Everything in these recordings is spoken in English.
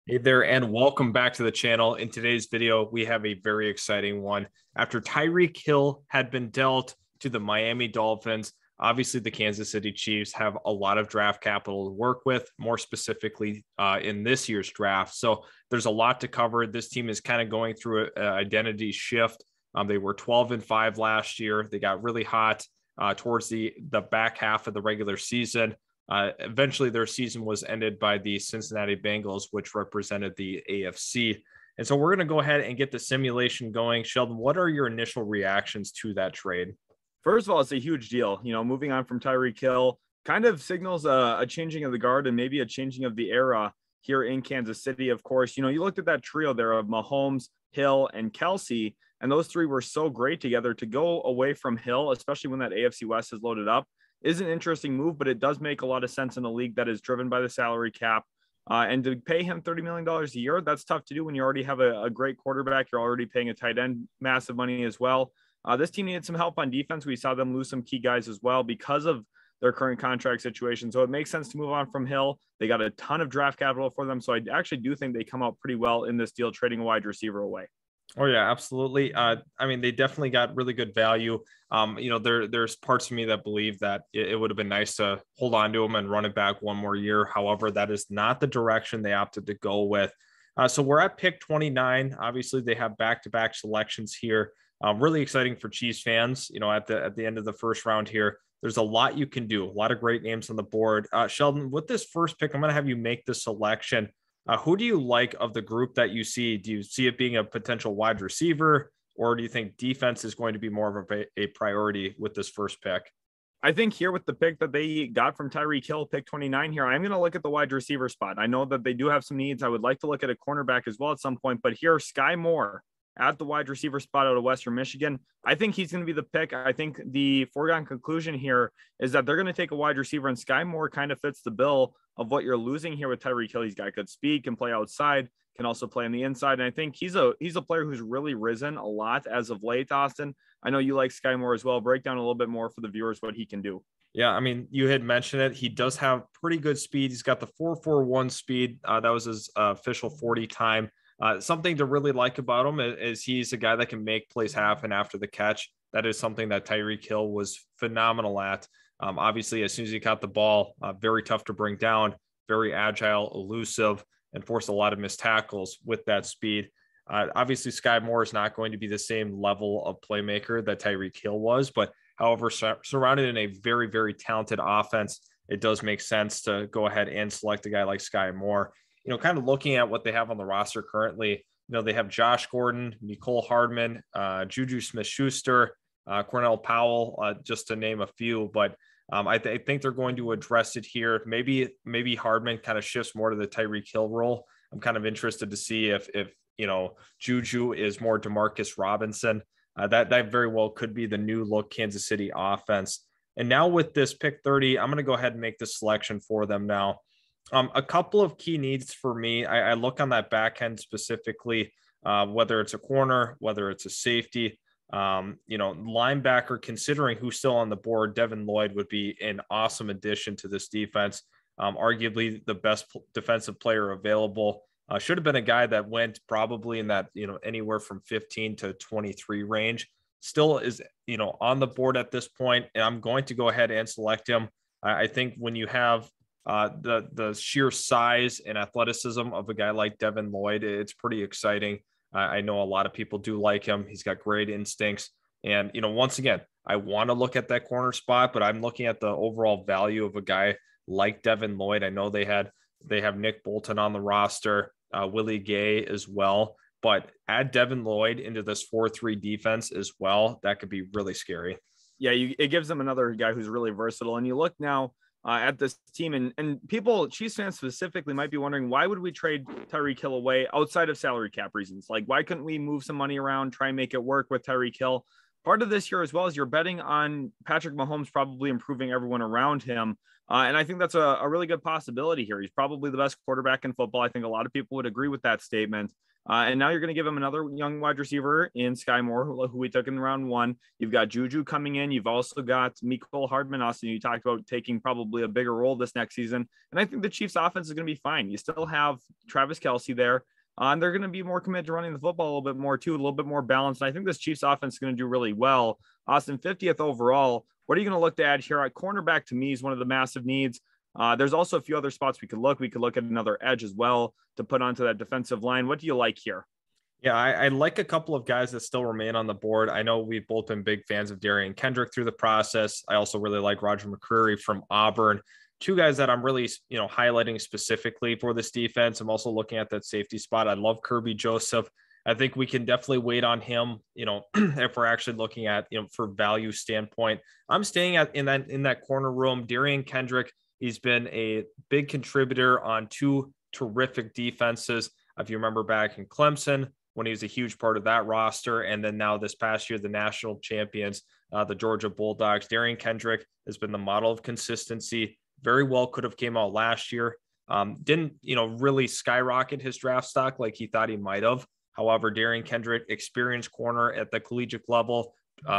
Hey there, and welcome back to the channel. In today's video, we have a very exciting one. After Tyreek Hill had been dealt to the Miami Dolphins, obviously the Kansas City Chiefs have a lot of draft capital to work with, more specifically in this year's draft. So there's a lot to cover. This team is kind of going through an identity shift. They were 12-5 last year. They got really hot towards the back half of the regular season. Eventually, their season was ended by the Cincinnati Bengals, which represented the AFC. And so we're going to go ahead and get the simulation going. Sheldon, what are your initial reactions to that trade? First of all, it's a huge deal. Moving on from Tyreek Hill kind of signals a changing of the guard and maybe a changing of the era here in Kansas City. Of course, you looked at that trio there of Mahomes, Hill, and Kelsey, and those three were so great together. To go away from Hill, especially when that AFC West is loaded up, is an interesting move, but it does make a lot of sense in a league that is driven by the salary cap. And to pay him $30 million a year, that's tough to do when you already have a great quarterback. You're already paying a tight end massive money as well. This team needed some help on defense. We saw them lose some key guys as well because of their current contract situation. So it makes sense to move on from Hill. They got a ton of draft capital for them. So I actually do think they come out pretty well in this deal, trading a wide receiver away. Oh yeah, absolutely. I mean, they definitely got really good value. There's parts of me that believe that it would have been nice to hold on to him and run it back one more year. However, that is not the direction they opted to go with. So we're at pick 29. Obviously, they have back-to-back selections here. Really exciting for Chiefs fans. At the end of the first round here, there's a lot you can do. A lot of great names on the board. Sheldon, with this first pick, I'm going to have you make the selection. Who do you like of the group that you see? Do you see it being a potential wide receiver, or do you think defense is going to be more of a priority with this first pick? I think here with the pick that they got from Tyreek Hill, pick 29 here, I'm going to look at the wide receiver spot. I know that they do have some needs. I would like to look at a cornerback as well at some point, but here, Sky Moore at the wide receiver spot out of Western Michigan. I think he's going to be the pick. I think the foregone conclusion here is that they're going to take a wide receiver, and Sky Moore kind of fits the bill of what you're losing here with Tyreek Hill. He's got good speed, can play outside, can also play on the inside. And I think he's a player who's really risen a lot as of late, Austin. I know you like Sky Moore as well. Break down a little bit more for the viewers what he can do. Yeah, I mean, you had mentioned it. He does have pretty good speed. He's got the 4.41 speed. That was his official 40 time. Something to really like about him is he's a guy that can make plays happen after the catch. That is something that Tyreek Hill was phenomenal at. Obviously, as soon as he caught the ball, very tough to bring down, very agile, elusive, and forced a lot of missed tackles with that speed. Obviously, Sky Moore is not going to be the same level of playmaker that Tyreek Hill was, but however, surrounded in a very, very talented offense, it does make sense to go ahead and select a guy like Sky Moore. Kind of looking at what they have on the roster currently, they have Josh Gordon, Mecole Hardman, Juju Smith-Schuster, Cornell Powell, just to name a few. But I think they're going to address it here. Maybe Hardman kind of shifts more to the Tyreek Hill role. I'm kind of interested to see if Juju is more Demarcus Robinson. That very well could be the new look Kansas City offense. And now with this pick 30, I'm going to go ahead and make the selection for them now. A couple of key needs for me. I look on that back end specifically, whether it's a corner, whether it's a safety, linebacker, considering who's still on the board. Devin Lloyd would be an awesome addition to this defense. Arguably the best defensive player available. Should have been a guy that went probably in that, anywhere from 15 to 23 range. Still is, on the board at this point, and I'm going to go ahead and select him. I think when you have the sheer size and athleticism of a guy like Devin Lloyd, it's pretty exciting. I know a lot of people do like him. He's got great instincts. And, once again, I want to look at that corner spot, but I'm looking at the overall value of a guy like Devin Lloyd. I know they have Nick Bolton on the roster, Willie Gay as well, but add Devin Lloyd into this 4-3 defense as well. That could be really scary. Yeah, it gives them another guy who's really versatile. And you look now at this team, and people, Chiefs fans specifically, might be wondering, why would we trade Tyreek Hill away outside of salary cap reasons? Like, why couldn't we move some money around, try and make it work with Tyreek Hill? Part of this here as well is you're betting on Patrick Mahomes probably improving everyone around him. And I think that's a really good possibility here. He's probably the best quarterback in football. I think a lot of people would agree with that statement. And now you're going to give him another young wide receiver in Sky Moore, who we took in round 1. You've got Juju coming in. You've also got Mecole Hardman. Austin, you talked about taking probably a bigger role this next season. And I think the Chiefs offense is going to be fine. You still have Travis Kelce there. And they're going to be more committed to running the football a little bit more too, a little bit more balanced. And I think this Chiefs offense is going to do really well. Austin, 50th overall. What are you going to look to add here? At cornerback, to me, is one of the massive needs. There's also a few other spots we could look. We could look at another edge as well to put onto that defensive line. What do you like here? Yeah, I like a couple of guys that still remain on the board. I know we've both been big fans of Derion Kendrick through the process. I also really like Roger McCreary from Auburn. Two guys that I'm really, highlighting specifically for this defense. I'm also looking at that safety spot. I love Kirby Joseph. I think we can definitely wait on him, if we're actually looking at, for value standpoint. I'm staying in that corner room. Derion Kendrick, he's been a big contributor on 2 terrific defenses. If you remember back in Clemson, when he was a huge part of that roster, and then now this past year, the national champions, the Georgia Bulldogs. Derion Kendrick has been the model of consistency. Very well could have came out last year. Didn't, really skyrocket his draft stock like he thought he might have. However, Derion Kendrick, experienced corner at the collegiate level,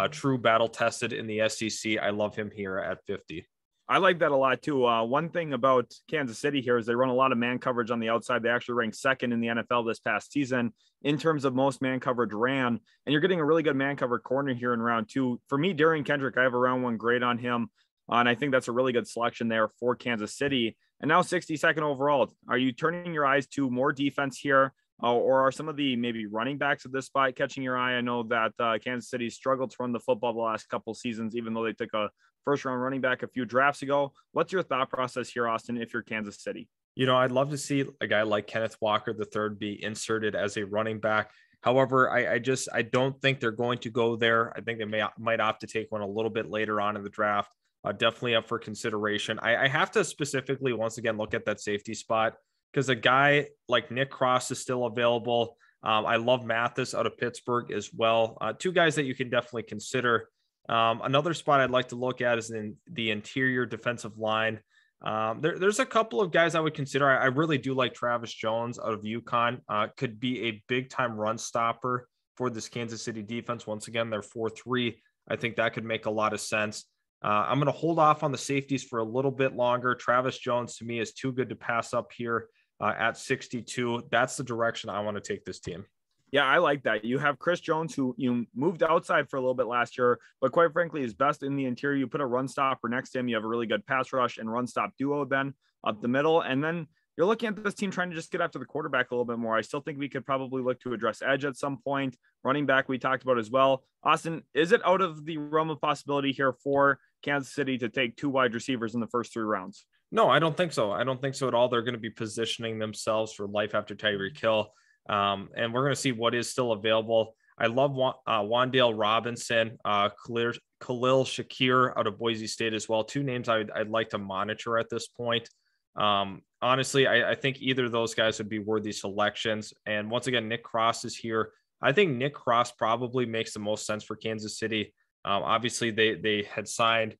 true battle tested in the SEC. I love him here at 50. I like that a lot too. One thing about Kansas City here is they run a lot of man coverage on the outside. They actually ranked 2nd in the NFL this past season in terms of most man coverage ran. And you're getting a really good man covered corner here in round 2. For me, Derion Kendrick, I have a round 1 grade on him. And I think that's a really good selection there for Kansas City. And now 62nd overall. Are you turning your eyes to more defense here? Or are some of the maybe running backs at this spot catching your eye? I know that Kansas City struggled to run the football the last couple seasons, even though they took a first-round running back a few drafts ago. What's your thought process here, Austin, if you're Kansas City? I'd love to see a guy like Kenneth Walker III be inserted as a running back. However, I don't think they're going to go there. I think they might opt to take one a little bit later on in the draft. Definitely up for consideration. I have to specifically, once again, look at that safety spot, because a guy like Nick Cross is still available. I love Mathis out of Pittsburgh as well. 2 guys that you can definitely consider. Another spot I'd like to look at is in the interior defensive line. There's a couple of guys I would consider. I really do like Travis Jones out of UConn. Could be a big time run stopper for this Kansas City defense. Once again, they're 4-3. I think that could make a lot of sense. I'm going to hold off on the safeties for a little bit longer. Travis Jones to me is too good to pass up here at 62. That's the direction I want to take this team. Yeah, I like that. You have Chris Jones, who you moved outside for a little bit last year, but quite frankly is best in the interior. You put a run stopper next to him. You have a really good pass rush and run stop duo then up the middle. And then you're looking at this team trying to just get after the quarterback a little bit more. I still think we could probably look to address edge at some point. Running back we talked about as well. Austin, is it out of the realm of possibility here for Kansas City to take 2 wide receivers in the first 3 rounds? No, I don't think so. I don't think so at all. They're going to be positioning themselves for life after Tyreek Hill. And we're going to see what is still available. I love Wan'Dale Robinson, Khalil Shakir out of Boise State as well. 2 names I'd like to monitor at this point. Honestly, I think either of those guys would be worthy selections. And once again, Nick Cross is here. I think Nick Cross probably makes the most sense for Kansas City. Obviously, they had signed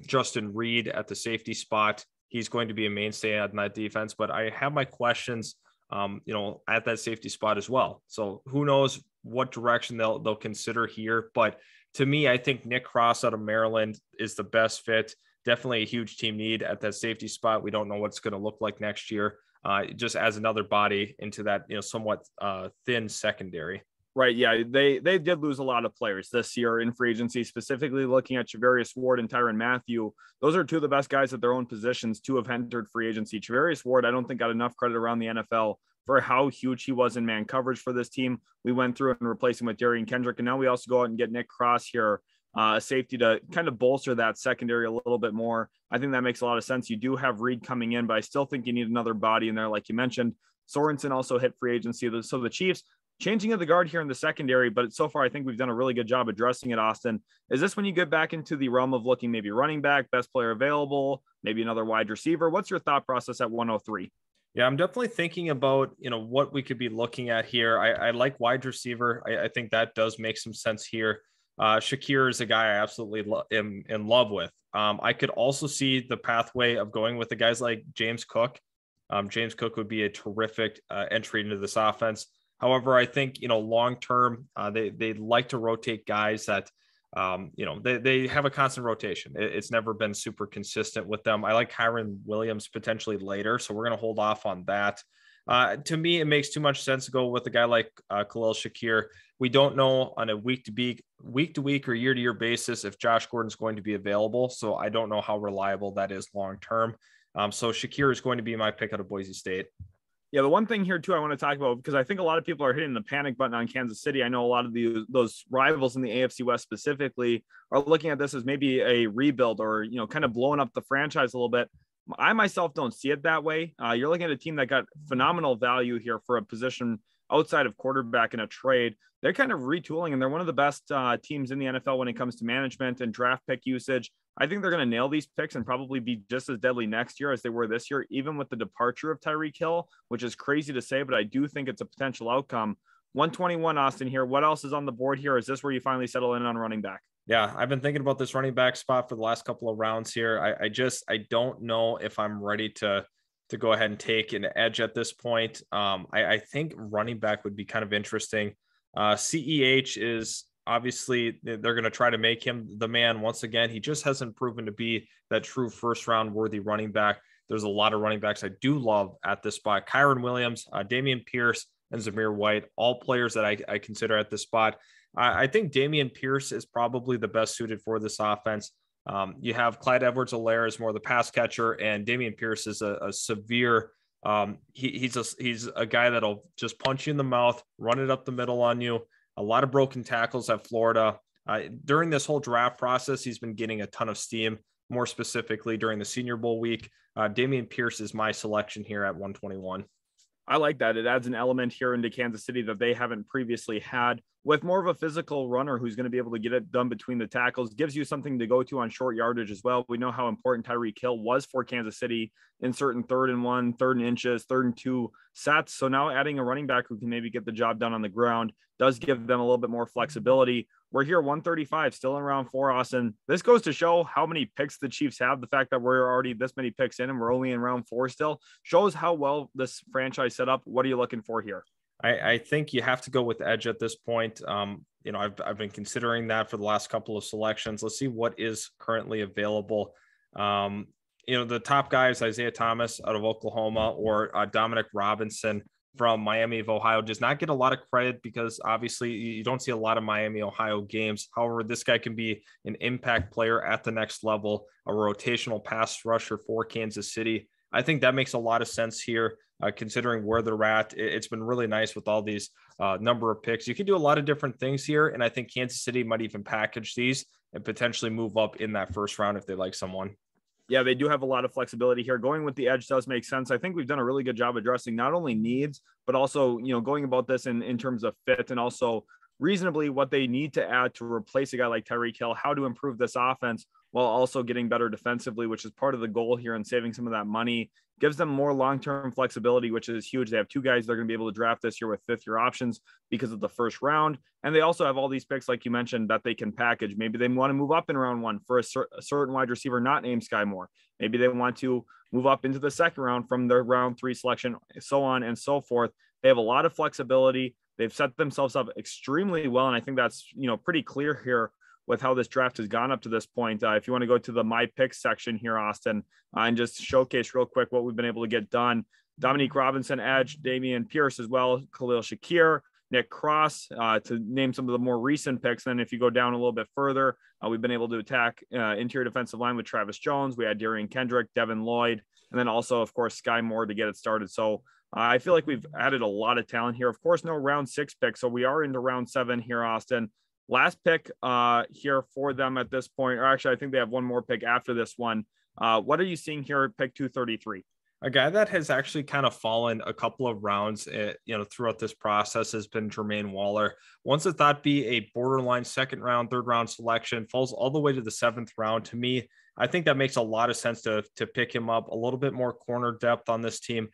Justin Reed at the safety spot. He's going to be a mainstay on that defense, but I have my questions, at that safety spot as well. So who knows what direction they'll consider here. But to me, I think Nick Cross out of Maryland is the best fit. Definitely a huge team need at that safety spot. We don't know what's going to look like next year. Just as another body into that, somewhat thin secondary. Right. Yeah. They did lose a lot of players this year in free agency, specifically looking at Javarius Ward and Tyrann Mathieu. Those are 2 of the best guys at their own positions to have entered free agency. Javarius Ward, I don't think got enough credit around the NFL for how huge he was in man coverage for this team. We went ththrough and replaced him with Derion Kendrick. And now we also go out and get Nick Cross here, safety to kind of bolster that secondary a little bit more. I think that makes a lot of sense. You do have Reed coming in, but I still think you need another body in there. Like you mentioned, Sorensen also hit free agency. So the Chiefs changing of the guard here in the secondary, but so far I think we've done a really good job addressing it, Austin. Is this when you get back into the realm of looking maybe running back, best player available, maybe another wide receiver? What's your thought process at 103? Yeah, I'm definitely thinking about, what we could be looking at here. I like wide receiver. I think that does make some sense here. Shakir is a guy I absolutely am in love with. I could also see the pathway of going with the guys like James Cook. James Cook would be a terrific entry into this offense. However, I think, long term, they like to rotate guys that, they have a constant rotation. It's never been super consistent with them. I like Kyron Williams potentially later, so we're going to hold off on that. To me, it makes too much sense to go with a guy like Khalil Shakir. We don't know on a week to week or year to year basis if Josh Gordon's going to be available. So I don't know how reliable that is long term. So Shakir is going to be my pick out of Boise State. Yeah, the one thing here too I want to talk about, because I think a lot of people are hitting the panic button on Kansas City. I know a lot of those rivals in the AFC West specifically are looking at this as maybe a rebuild or, kind of blowing up the franchise a little bit. I myself don't see it that way. You're looking at a team that got phenomenal value here for a position outside of quarterback in a trade. They're kind of retooling, and they're one of the best teams in the NFL when it comes to management and draft pick usage. I think they're going to nail these picks and probably be just as deadly next year as they were this year, even with the departure of Tyreek Hill, which is crazy to say, but I do think it's a potential outcome. 121, Austin, here. What else is on the board here? Is this where you finally settle in on running back? Yeah, I've been thinking about this running back spot for the last couple of rounds here. I don't know if I'm ready to go ahead and take an edge at this point. I think running back would be kind of interesting. CEH is obviously, they're going to try to make him the man once again. He just hasn't proven to be that true first round worthy running back. There's a lot of running backs I do love at this spot. Kyron Williams, Dameon Pierce, and Zamir White, all players that I consider at this spot. I think Dameon Pierce is probably the best suited for this offense. You have Clyde Edwards-Helaire as more the pass catcher, and Dameon Pierce is a severe. He's a guy that'll just punch you in the mouth, run it up the middle on you. A lot of broken tackles at Florida. During this whole draft process, he's been getting a ton of steam, more specifically during the Senior Bowl week. Dameon Pierce is my selection here at 121. I like that. It adds an element here into Kansas City that they haven't previously had, with more of a physical runner who's going to be able to get it done between the tackles. Gives you something to go to on short yardage as well. We know how important Tyreek Hill was for Kansas City in certain 3rd and 1, 3rd and inches, 3rd and 2 sets. So now adding a running back who can maybe get the job done on the ground does give them a little bit more flexibility. We're here 135, still in round 4, Austin. This goes to show how many picks the Chiefs have. The fact that we're already this many picks in and we're only in round 4 still shows how well this franchise set up. What are you looking for here? I think you have to go with edge at this point. I've been considering that for the last couple of selections. Let's see what is currently available. The top guys, Isaiah Thomas out of Oklahoma or Dominic Robinson from Miami of Ohio, does not get a lot of credit because obviously you don't see a lot of Miami, Ohio games. However, this guy can be an impact player at the next level, a rotational pass rusher for Kansas City. I think that makes a lot of sense here, considering where they're at. It's been really nice with all these number of picks. You can do a lot of different things here, and I think Kansas City might even package these and potentially move up in that first round if they like someone. Yeah, they do have a lot of flexibility here. Going with the edge does make sense. I think we've done a really good job addressing not only needs, but also, going about this in terms of fit and also reasonably what they need to add to replace a guy like Tyreek Hill, how to improve this offense while also getting better defensively, which is part of the goal here and saving some of that money. Gives them more long-term flexibility, which is huge. They have 2 guys they're going to be able to draft this year with 5th-year options because of the first round. And they also have all these picks, like you mentioned, that they can package. Maybe they want to move up in round 1 for a certain wide receiver not named Sky Moore. Maybe they want to move up into the 2nd round from their round 3 selection, so on and so forth. They have a lot of flexibility. They've set themselves up extremely well. And I think that's, pretty clear here with how this draft has gone up to this point. If you want to go to the My Picks section here, Austin, and just showcase real quick what we've been able to get done. Dominique Robinson, edge, Dameon Pierce as well, Khalil Shakir, Nick Cross, to name some of the more recent picks. Then if you go down a little bit further, we've been able to attack interior defensive line with Travis Jones. We had Darian Kendrick, Devin Lloyd, and then also, of course, Sky Moore to get it started. So I feel like we've added a lot of talent here. Of course, no round 6 pick. So we are into round 7 here, Austin. Last pick here for them at this point, or actually, I think they have one more pick after this one. What are you seeing here at pick 233? A guy that has actually kind of fallen a couple of rounds, throughout this process has been Jermaine Waller. Once a thought be a borderline 2nd round, 3rd round selection, falls all the way to the 7th round. To me, I think that makes a lot of sense to pick him up. A little bit more corner depth on this team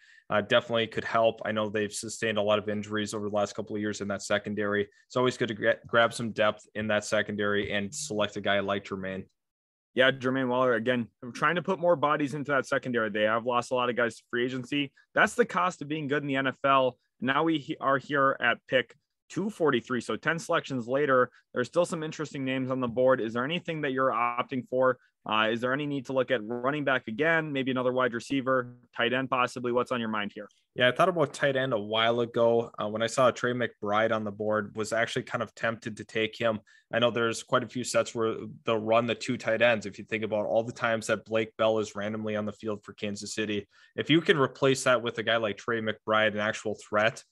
definitely could help. I know they've sustained a lot of injuries over the last couple of years in that secondary. It's always good to grab some depth in that secondary and select a guy like Jermaine. Yeah, Jermaine Waller, again, trying to put more bodies into that secondary. They have lost a lot of guys to free agency. That's the cost of being good in the NFL. Now we are here at pick 243. So 10 selections later, there's still some interesting names on the board. Is there anything that you're opting for? Is there any need to look at running back again, maybe another wide receiver, tight end possibly? What's on your mind here? Yeah, I thought about tight end a while ago. When I saw Trey McBride on the board, was actually kind of tempted to take him. I know there's quite a few sets where they'll run the two tight ends. If you think about all the times that Blake Bell is randomly on the field for Kansas City, if you can replace that with a guy like Trey McBride, an actual threat,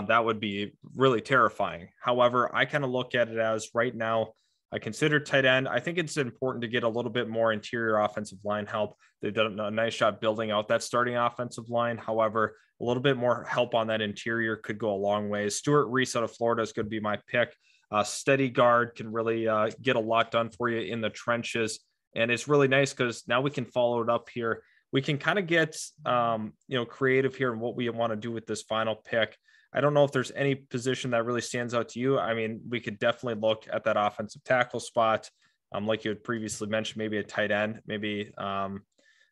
that would be really terrifying. However, I kind of look at it as right now, I consider tight end. I think it's important to get a little bit more interior offensive line help. They've done a nice job building out that starting offensive line. However, a little bit more help on that interior could go a long way. Stuart Reese out of Florida is going to be my pick. Steady guard can really get a lot done for you in the trenches. And it's really nice because now we can follow it up here. We can kind of get creative here in what we want to do with this final pick. I don't know if there's any position that really stands out to you. I mean, we could definitely look at that offensive tackle spot. Like you had previously mentioned, maybe a tight end, maybe I'm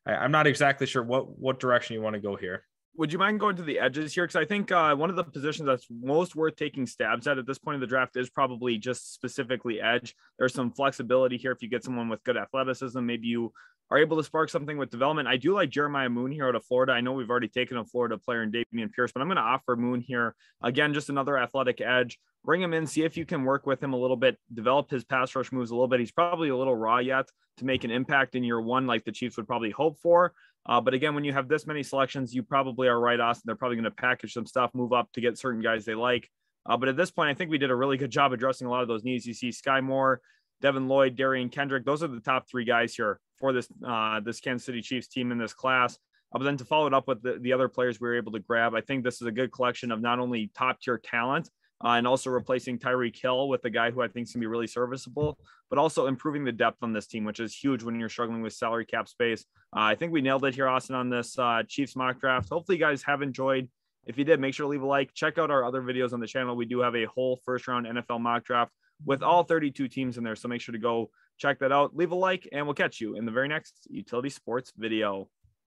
not exactly sure what direction you want to go here. Would you mind going to the edges here? Because I think one of the positions that's most worth taking stabs at this point of the draft is probably just specifically edge. There's some flexibility here. If you get someone with good athleticism, maybe you are able to spark something with development. I do like Jeremiah Moon here out of Florida. I know we've already taken a Florida player in Dameon Pierce, but I'm going to offer Moon here. Again, just another athletic edge. Bring him in, see if you can work with him a little bit, develop his pass rush moves a little bit. He's probably a little raw yet to make an impact in year one, like the Chiefs would probably hope for. But again, when you have this many selections, you probably are right, Austin. They're probably going to package some stuff, move up to get certain guys they like. But at this point, I think we did a really good job addressing a lot of those needs. You see Sky Moore, Devin Lloyd, Darian Kendrick. Those are the top three guys here for this Kansas City Chiefs team in this class. But then to follow it up with the other players we were able to grab, I think this is a good collection of not only top tier talent and also replacing Tyreek Hill with a guy who I think is going to be really serviceable, but also improving the depth on this team, which is huge when you're struggling with salary cap space. I think we nailed it here, Austin, on this Chiefs mock draft. Hopefully you guys have enjoyed. If you did, make sure to leave a like. Check out our other videos on the channel. We do have a whole first round NFL mock draft with all 32 teams in there. So make sure to go check that out. Leave a like, and we'll catch you in the very next Utility Sports video.